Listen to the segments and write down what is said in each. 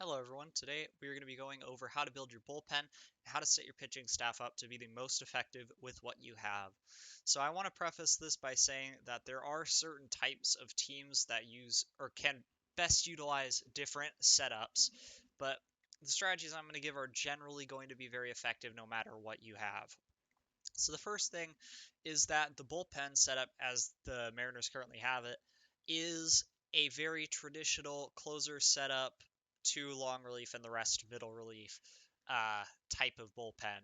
Hello everyone, today we are going to be going over how to build your bullpen and how to set your pitching staff up to be the most effective with what you have. So I want to preface this by saying that there are certain types of teams that use or can best utilize different setups, but the strategies I'm going to give are generally going to be very effective no matter what you have. So the first thing is that the bullpen setup, as the Mariners currently have it, is a very traditional closer setup, two long relief and the rest middle relief type of bullpen.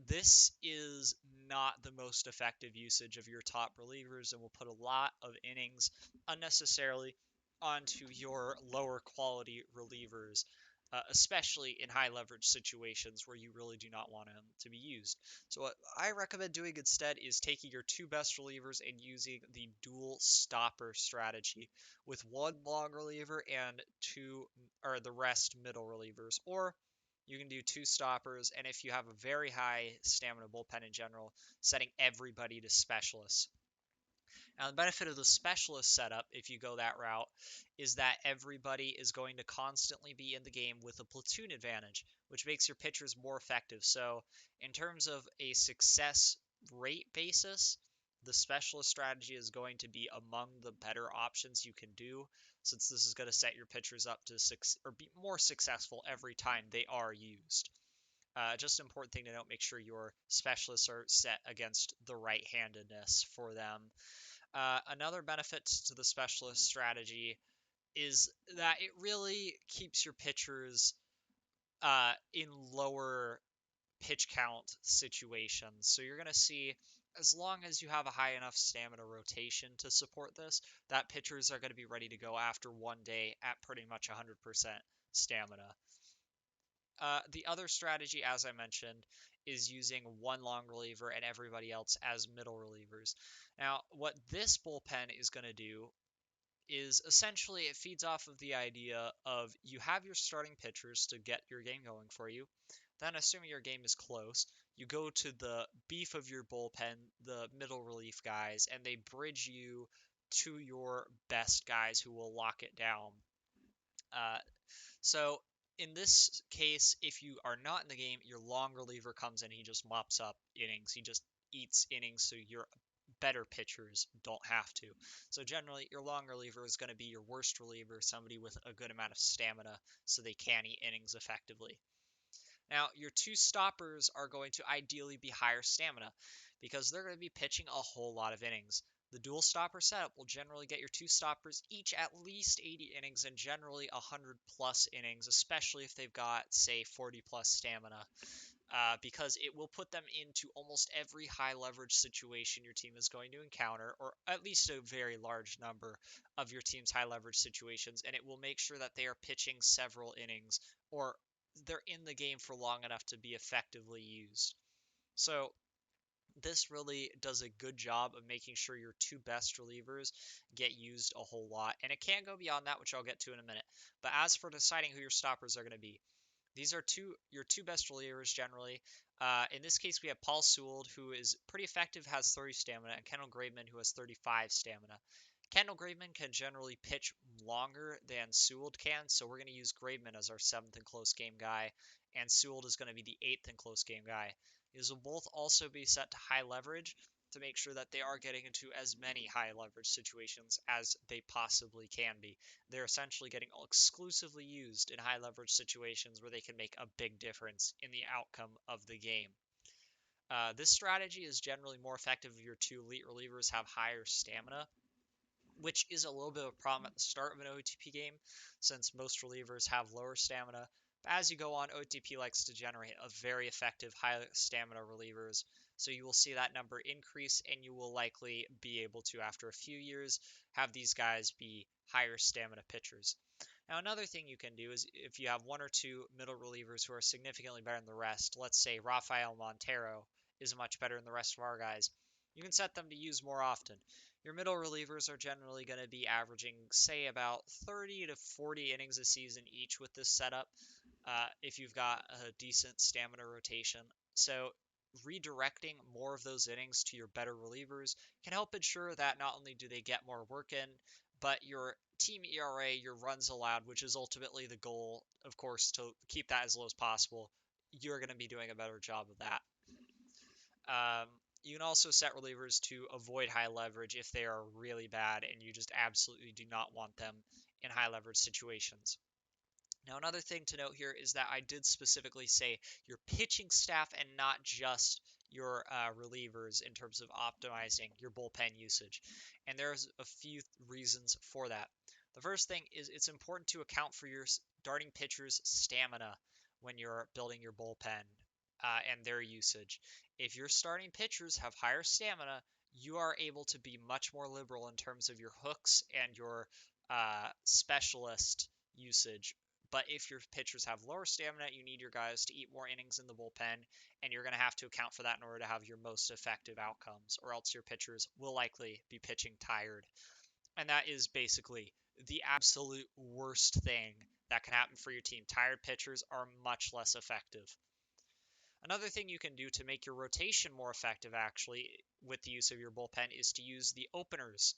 This is not the most effective usage of your top relievers and will put a lot of innings unnecessarily onto your lower quality relievers, especially in high leverage situations where you really do not want them to be used. So what I recommend doing instead is taking your two best relievers and using the dual stopper strategy with one long reliever and two or the rest middle relievers, or you can do two stoppers, and if you have a very high stamina bullpen in general, setting everybody to specialists. Now, the benefit of the specialist setup, if you go that route, is that everybody is going to constantly be in the game with a platoon advantage, which makes your pitchers more effective. So, in terms of a success rate basis, the specialist strategy is going to be among the better options you can do, since this is going to set your pitchers up to be more successful every time they are used. Just an important thing to note, make sure your specialists are set against the right-handedness for them. Another benefit to the specialist strategy is that it really keeps your pitchers in lower pitch count situations. So you're going to see, as long as you have a high enough stamina rotation to support this, that pitchers are going to be ready to go after one day at pretty much 100% stamina. The other strategy, as I mentioned, is using one long reliever and everybody else as middle relievers. Now, what this bullpen is going to do is essentially it feeds off of the idea of you have your starting pitchers to get your game going for you. Then, assuming your game is close, you go to the beef of your bullpen, the middle relief guys, and they bridge you to your best guys who will lock it down. Uh, so in this case, if you are not in the game, your long reliever comes in, he just mops up innings. He just eats innings so your better pitchers don't have to. So generally, your long reliever is going to be your worst reliever, somebody with a good amount of stamina so they can eat innings effectively. Now, your two stoppers are going to ideally be higher stamina because they're going to be pitching a whole lot of innings. The dual stopper setup will generally get your two stoppers each at least 80 innings and generally 100 plus innings, especially if they've got, say, 40 plus stamina, because it will put them into almost every high leverage situation your team is going to encounter, or at least a very large number of your team's high leverage situations, and it will make sure that they are pitching several innings or they're in the game for long enough to be effectively used. So this really does a good job of making sure your two best relievers get used a whole lot. And it can go beyond that, which I'll get to in a minute. But as for deciding who your stoppers are going to be, these are your two best relievers generally. In this case, we have Paul Sewell, who is pretty effective, has 30 stamina, and Kendall Graveman, who has 35 stamina. Kendall Graveman can generally pitch longer than Sewell can, so we're going to use Graveman as our 7th and close game guy, and Sewell is going to be the 8th and close game guy. These will both also be set to high leverage to make sure that they are getting into as many high leverage situations as they possibly can be. They're essentially getting exclusively used in high leverage situations where they can make a big difference in the outcome of the game. This strategy is generally more effective if your two elite relievers have higher stamina, which is a little bit of a problem at the start of an OTP game, since most relievers have lower stamina. But as you go on, OTP likes to generate a very effective high stamina relievers, so you will see that number increase, and you will likely be able to, after a few years, have these guys be higher stamina pitchers. Now, another thing you can do is if you have one or two middle relievers who are significantly better than the rest, let's say Rafael Montero is much better than the rest of our guys, you can set them to use more often. Your middle relievers are generally going to be averaging, say, about 30 to 40 innings a season each with this setup, if you've got a decent stamina rotation. So redirecting more of those innings to your better relievers can help ensure that not only do they get more work in, but your team ERA, your runs allowed, which is ultimately the goal, of course, to keep that as low as possible, you're going to be doing a better job of that. Um, you can also set relievers to avoid high leverage if they are really bad and you just absolutely do not want them in high leverage situations. Now, another thing to note here is that I did specifically say your pitching staff and not just your relievers in terms of optimizing your bullpen usage. And there's a few reasons for that. The first thing is it's important to account for your starting pitcher's stamina when you're building your bullpen and their usage. If your starting pitchers have higher stamina, you are able to be much more liberal in terms of your hooks and your specialist usage. But if your pitchers have lower stamina, you need your guys to eat more innings in the bullpen, and you're going to have to account for that in order to have your most effective outcomes, or else your pitchers will likely be pitching tired. And that is basically the absolute worst thing that can happen for your team. Tired pitchers are much less effective. Another thing you can do to make your rotation more effective, actually, with the use of your bullpen is to use the openers.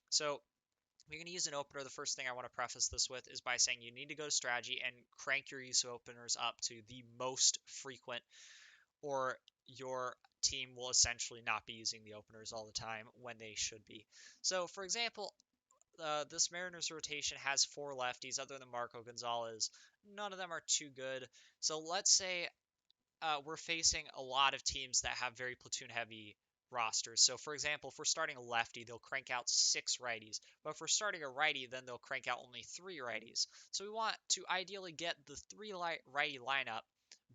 So if you're going to use an opener, the first thing I want to preface this with is by saying you need to go to strategy and crank your use of openers up to the most frequent, or your team will essentially not be using the openers all the time when they should be. So, for example, this Mariners rotation has 4 lefties other than Marco Gonzalez. None of them are too good. So let's say we're facing a lot of teams that have very platoon heavy rosters. So, for example, if we're starting a lefty, they'll crank out 6 righties. But if we're starting a righty, then they'll crank out only 3 righties. So we want to ideally get the 3 righty lineup,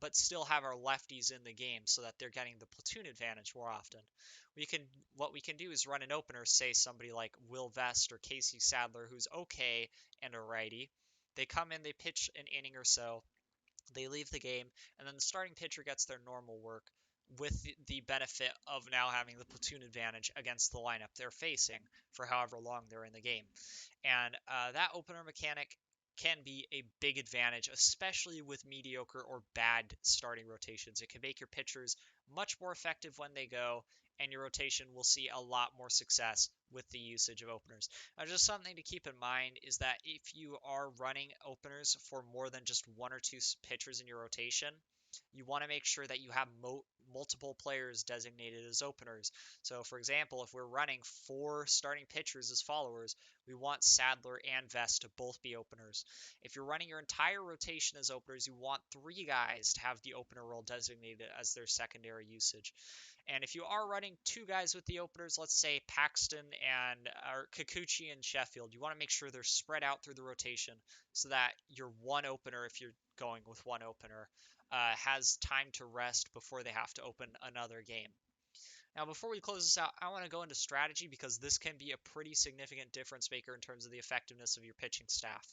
but still have our lefties in the game so that they're getting the platoon advantage more often. What we can do is run an opener, say somebody like Will Vest or Casey Sadler, who's okay and a righty. They come in, they pitch an inning or so, they leave the game, and then the starting pitcher gets their normal work with the benefit of now having the platoon advantage against the lineup they're facing for however long they're in the game. And that opener mechanic can be a big advantage, especially with mediocre or bad starting rotations. It can make your pitchers much more effective when they go, and your rotation will see a lot more success with the usage of openers. Now, just something to keep in mind is that if you are running openers for more than just 1 or 2 pitchers in your rotation, you want to make sure that you have multiple players designated as openers. So, for example, if we're running 4 starting pitchers as followers, we want Sadler and Vest to both be openers. If you're running your entire rotation as openers, you want 3 guys to have the opener role designated as their secondary usage. And if you are running 2 guys with the openers, let's say Paxton and or Kikuchi and Sheffield, you want to make sure they're spread out through the rotation so that your one opener, if you're going with one opener, has time to rest before they have to open another game. Now, before we close this out, I want to go into strategy because this can be a pretty significant difference maker in terms of the effectiveness of your pitching staff.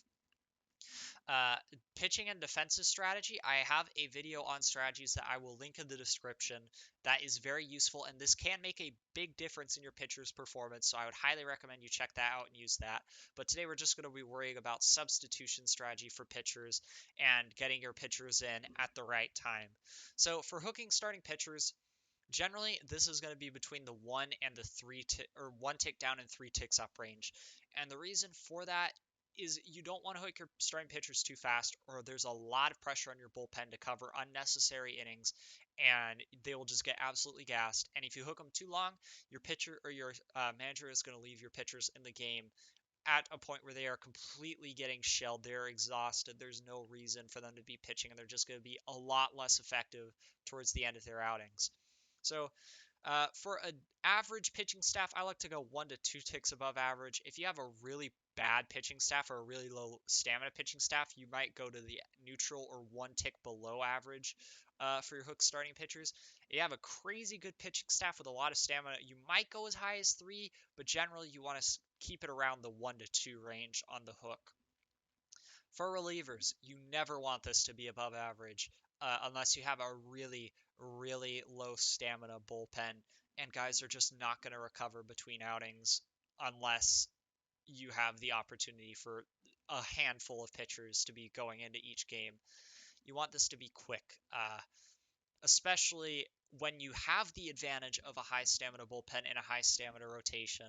Pitching and defensive strategy, I have a video on strategies that I will link in the description that is very useful, and this can make a big difference in your pitcher's performance, so I would highly recommend you check that out and use that. But today we're just going to be worrying about substitution strategy for pitchers and getting your pitchers in at the right time. So for hooking starting pitchers, generally this is going to be between the 1 and the 1 tick down and 3 ticks up range. And the reason for that is you don't want to hook your starting pitchers too fast, or there's a lot of pressure on your bullpen to cover unnecessary innings, and they will just get absolutely gassed. And if you hook them too long, your pitcher or your manager is going to leave your pitchers in the game at a point where they are completely getting shelled. They're exhausted. There's no reason for them to be pitching, and they're just going to be a lot less effective towards the end of their outings. So for an average pitching staff, I like to go 1 to 2 ticks above average. If you have a really bad pitching staff or a really low stamina pitching staff, you might go to the neutral or 1 tick below average for your hook starting pitchers. If you have a crazy good pitching staff with a lot of stamina, you might go as high as 3, but generally you want to keep it around the 1 to 2 range on the hook. For relievers, you never want this to be above average unless you have a really low stamina bullpen, and guys are just not going to recover between outings unless you have the opportunity for a handful of pitchers to be going into each game. You want this to be quick, especially when you have the advantage of a high stamina bullpen and a high stamina rotation.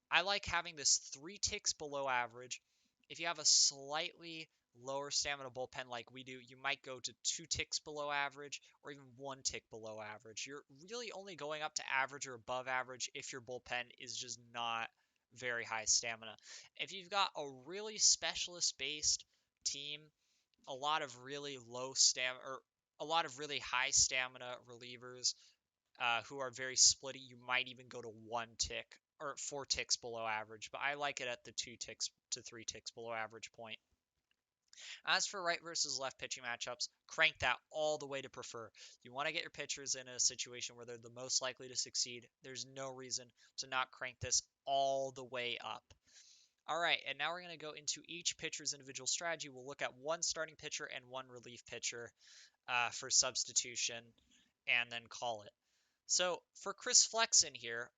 I like having this 3 ticks below average. If you have a slightly lower stamina bullpen like we do, you might go to 2 ticks below average or even 1 tick below average. You're really only going up to average or above average if your bullpen is just not very high stamina. If you've got a really specialist based team, a lot of really low stamina or a lot of really high stamina relievers who are very splitty, you might even go to 1 tick or 4 ticks below average, but I like it at the 2 ticks to 3 ticks below average point. As for right versus left pitching matchups, crank that all the way to prefer. You want to get your pitchers in a situation where they're the most likely to succeed. There's no reason to not crank this all the way up. All right, and now we're going to go into each pitcher's individual strategy. We'll look at one starting pitcher and one relief pitcher for substitution and then call it. So for Chris Flexen here,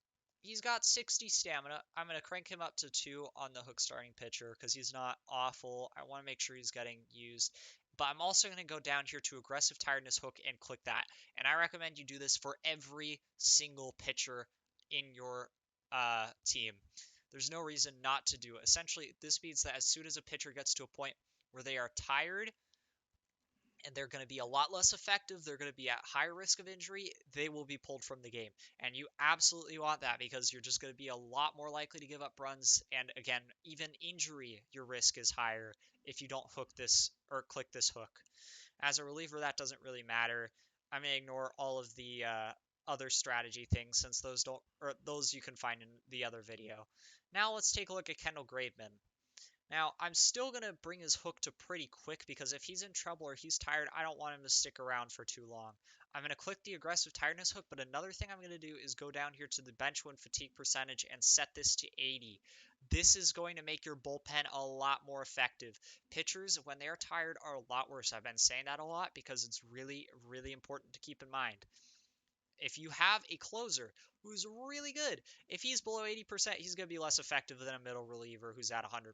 he's got 60 stamina. I'm going to crank him up to 2 on the hook starting pitcher because he's not awful. I want to make sure he's getting used. But I'm also going to go down here to aggressive tiredness hook and click that. And I recommend you do this for every single pitcher in your team. There's no reason not to do it. Essentially, this means that as soon as a pitcher gets to a point where they are tired and they're going to be a lot less effective, they're going to be at higher risk of injury, they will be pulled from the game. And you absolutely want that because you're just going to be a lot more likely to give up runs. And again, even injury, your risk is higher if you don't hook this or click this hook. As a reliever, that doesn't really matter. I'm going to ignore all of the other strategy things since those you can find in the other video. Now let's take a look at Kendall Graveman. Now, I'm still going to bring his hook to pretty quick because if he's in trouble or he's tired, I don't want him to stick around for too long. I'm going to click the aggressive tiredness hook, but another thing I'm going to do is go down here to the bench when fatigue percentage and set this to 80. This is going to make your bullpen a lot more effective. Pitchers, when they are tired, are a lot worse. I've been saying that a lot because it's really, really important to keep in mind. If you have a closer who's really good, if he's below 80%, he's going to be less effective than a middle reliever who's at 100%.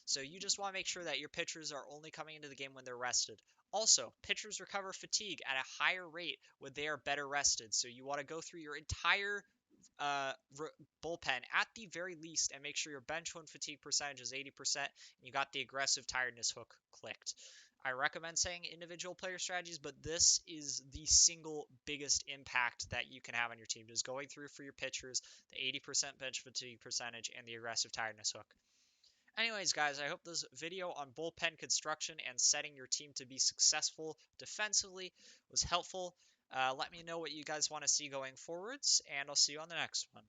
So you just want to make sure that your pitchers are only coming into the game when they're rested. Also, pitchers recover fatigue at a higher rate when they are better rested. So you want to go through your entire bullpen at the very least and make sure your bench when fatigue percentage is 80% and you got the aggressive tiredness hook clicked. I recommend saying individual player strategies, but this is the single biggest impact that you can have on your team, is going through for your pitchers, the 80% bench fatigue percentage, and the aggressive tiredness hook. Anyways, guys, I hope this video on bullpen construction and setting your team to be successful defensively was helpful. Let me know what you guys want to see going forwards, and I'll see you on the next one.